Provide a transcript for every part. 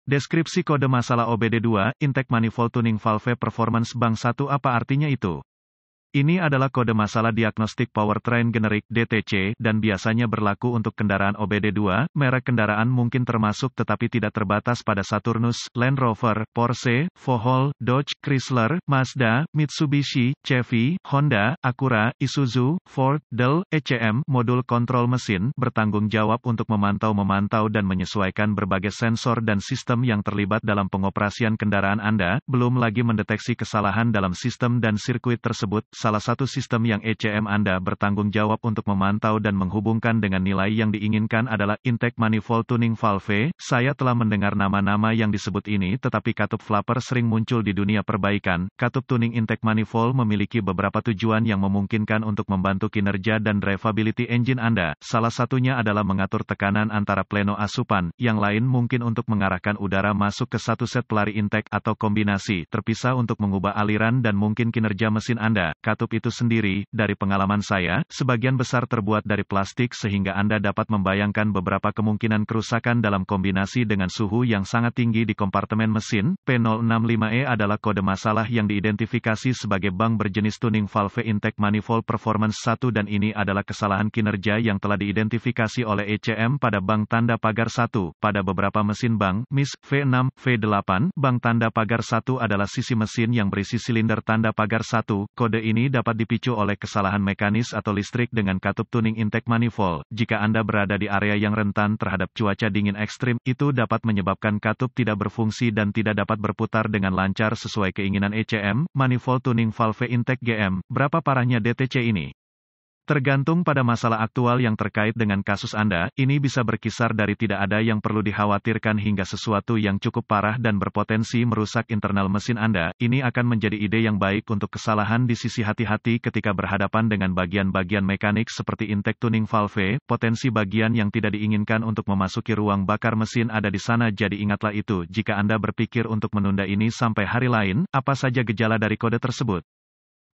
Deskripsi kode masalah OBD2, Intake Manifold Tuning Valve Performance Bank 1. Apa artinya itu? Ini adalah kode masalah diagnostik powertrain generik (DTC) dan biasanya berlaku untuk kendaraan OBD2. Merek kendaraan mungkin termasuk tetapi tidak terbatas pada Saturnus, Land Rover, Porsche, Volvo, Dodge, Chrysler, Mazda, Mitsubishi, Chevy, Honda, Acura, Isuzu, Ford, Dell, ECM. Modul kontrol mesin bertanggung jawab untuk memantau dan menyesuaikan berbagai sensor dan sistem yang terlibat dalam pengoperasian kendaraan Anda, belum lagi mendeteksi kesalahan dalam sistem dan sirkuit tersebut. Salah satu sistem yang ECM Anda bertanggung jawab untuk memantau dan menghubungkan dengan nilai yang diinginkan adalah Intake Manifold Tuning Valve. Saya telah mendengar nama-nama yang disebut ini, tetapi katup flapper sering muncul di dunia perbaikan. Katup tuning intake manifold memiliki beberapa tujuan yang memungkinkan untuk membantu kinerja dan drivability engine Anda. Salah satunya adalah mengatur tekanan antara pleno asupan, yang lain mungkin untuk mengarahkan udara masuk ke satu set pelari intake atau kombinasi terpisah untuk mengubah aliran dan mungkin kinerja mesin Anda. Katup itu sendiri, dari pengalaman saya, sebagian besar terbuat dari plastik sehingga Anda dapat membayangkan beberapa kemungkinan kerusakan dalam kombinasi dengan suhu yang sangat tinggi di kompartemen mesin. P065E adalah kode masalah yang diidentifikasi sebagai bang berjenis tuning valve intake manifold performance 1 dan ini adalah kesalahan kinerja yang telah diidentifikasi oleh ECM pada bang tanda pagar 1. Pada beberapa mesin bang, MIS, V6, V8, bang tanda pagar 1 adalah sisi mesin yang berisi silinder tanda pagar 1. Kode ini dapat dipicu oleh kesalahan mekanis atau listrik dengan katup tuning intake manifold. Jika Anda berada di area yang rentan terhadap cuaca dingin ekstrim, itu dapat menyebabkan katup tidak berfungsi dan tidak dapat berputar dengan lancar sesuai keinginan ECM. Manifold Tuning Valve Intake GM. Berapa parahnya DTC ini? Tergantung pada masalah aktual yang terkait dengan kasus Anda, ini bisa berkisar dari tidak ada yang perlu dikhawatirkan hingga sesuatu yang cukup parah dan berpotensi merusak internal mesin Anda. Ini akan menjadi ide yang baik untuk kesalahan di sisi hati-hati ketika berhadapan dengan bagian-bagian mekanik seperti intake tuning valve. Potensi bagian yang tidak diinginkan untuk memasuki ruang bakar mesin ada di sana, jadi ingatlah itu. Jika Anda berpikir untuk menunda ini sampai hari lain, apa saja gejala dari kode tersebut?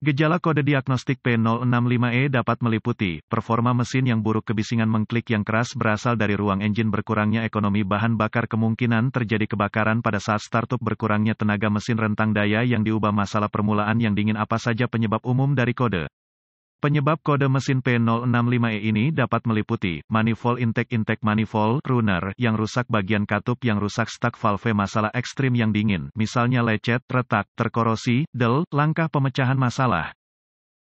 Gejala kode diagnostik P065E dapat meliputi performa mesin yang buruk, kebisingan mengklik yang keras berasal dari ruang engine, berkurangnya ekonomi bahan bakar, kemungkinan terjadi kebakaran pada saat startup, berkurangnya tenaga mesin, rentang daya yang diubah, masalah permulaan yang dingin. Apa saja penyebab umum dari kode? Penyebab kode mesin P065E ini dapat meliputi manifold intake manifold runner yang rusak, bagian katup yang rusak, stuck valve, masalah ekstrim yang dingin, misalnya lecet, retak, terkorosi, del. Langkah pemecahan masalah.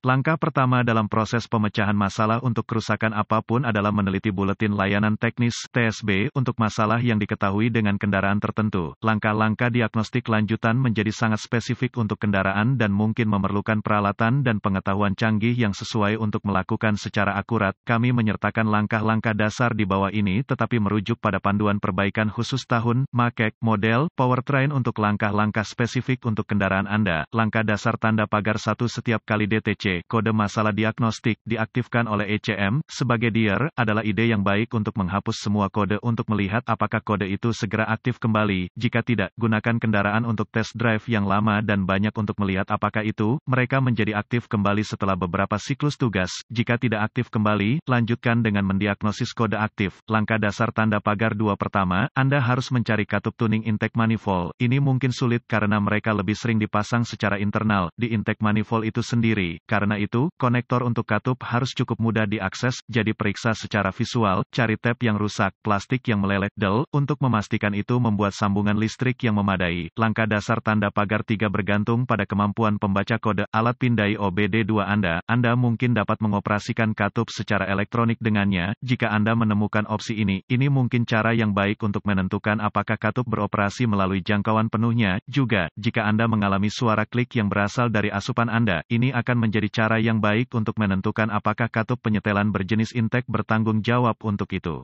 Langkah pertama dalam proses pemecahan masalah untuk kerusakan apapun adalah meneliti buletin layanan teknis (TSB) untuk masalah yang diketahui dengan kendaraan tertentu. Langkah-langkah diagnostik lanjutan menjadi sangat spesifik untuk kendaraan dan mungkin memerlukan peralatan dan pengetahuan canggih yang sesuai untuk melakukan secara akurat. Kami menyertakan langkah-langkah dasar di bawah ini tetapi merujuk pada panduan perbaikan khusus tahun, make, model, powertrain untuk langkah-langkah spesifik untuk kendaraan Anda. Langkah dasar tanda pagar 1 setiap kali DTC. Kode masalah diagnostik diaktifkan oleh ECM sebagai DIR adalah ide yang baik untuk menghapus semua kode untuk melihat apakah kode itu segera aktif kembali. Jika tidak, gunakan kendaraan untuk test drive yang lama dan banyak untuk melihat apakah mereka menjadi aktif kembali setelah beberapa siklus tugas. Jika tidak aktif kembali, lanjutkan dengan mendiagnosis kode aktif. Langkah dasar tanda pagar 2 pertama, Anda harus mencari katup tuning intake manifold. Ini mungkin sulit karena mereka lebih sering dipasang secara internal di intake manifold itu sendiri. Karena itu, konektor untuk katup harus cukup mudah diakses, jadi periksa secara visual, cari tab yang rusak, plastik yang meleleh, del. Untuk memastikan itu, membuat sambungan listrik yang memadai. Langkah dasar tanda pagar 3 bergantung pada kemampuan pembaca kode alat pindai OBD2 Anda. Anda mungkin dapat mengoperasikan katup secara elektronik dengannya. Jika Anda menemukan opsi ini mungkin cara yang baik untuk menentukan apakah katup beroperasi melalui jangkauan penuhnya. Juga, jika Anda mengalami suara klik yang berasal dari asupan Anda, ini akan menjadi cara yang baik untuk menentukan apakah katup penyetelan berjenis intake bertanggung jawab untuk itu.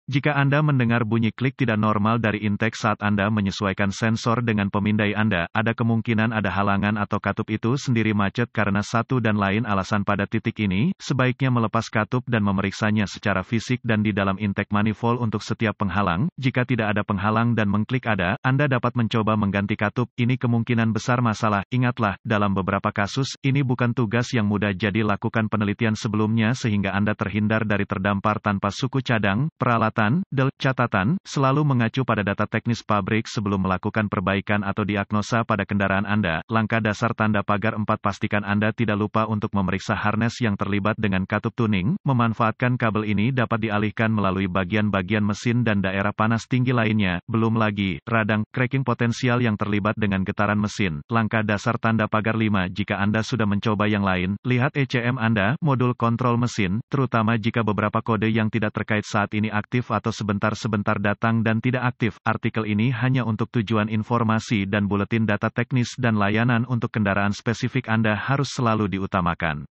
Jika Anda mendengar bunyi klik tidak normal dari intake saat Anda menyesuaikan sensor dengan pemindai Anda, ada kemungkinan ada halangan atau katup itu sendiri macet karena satu dan lain alasan. Pada titik ini, sebaiknya melepas katup dan memeriksanya secara fisik dan di dalam intake manifold untuk setiap penghalang. Jika tidak ada penghalang dan mengklik ada, Anda dapat mencoba mengganti katup. Ini kemungkinan besar masalah. Ingatlah, dalam beberapa kasus, ini bukan tugas yang mudah, jadi lakukan penelitian sebelumnya sehingga Anda terhindar dari terdampar tanpa suku cadang. Peralatan catatan, selalu mengacu pada data teknis pabrik sebelum melakukan perbaikan atau diagnosa pada kendaraan Anda. Langkah dasar tanda pagar 4. Pastikan Anda tidak lupa untuk memeriksa harness yang terlibat dengan katup tuning. Memanfaatkan kabel ini dapat dialihkan melalui bagian-bagian mesin dan daerah panas tinggi lainnya. Belum lagi, radang, cracking potensial yang terlibat dengan getaran mesin. Langkah dasar tanda pagar 5. Jika Anda sudah mencoba yang lain, lihat ECM Anda, modul kontrol mesin, terutama jika beberapa kode yang tidak terkait saat ini aktif atau sebentar-sebentar datang dan tidak aktif. Artikel ini hanya untuk tujuan informasi dan buletin data teknis dan layanan untuk kendaraan spesifik Anda harus selalu diutamakan.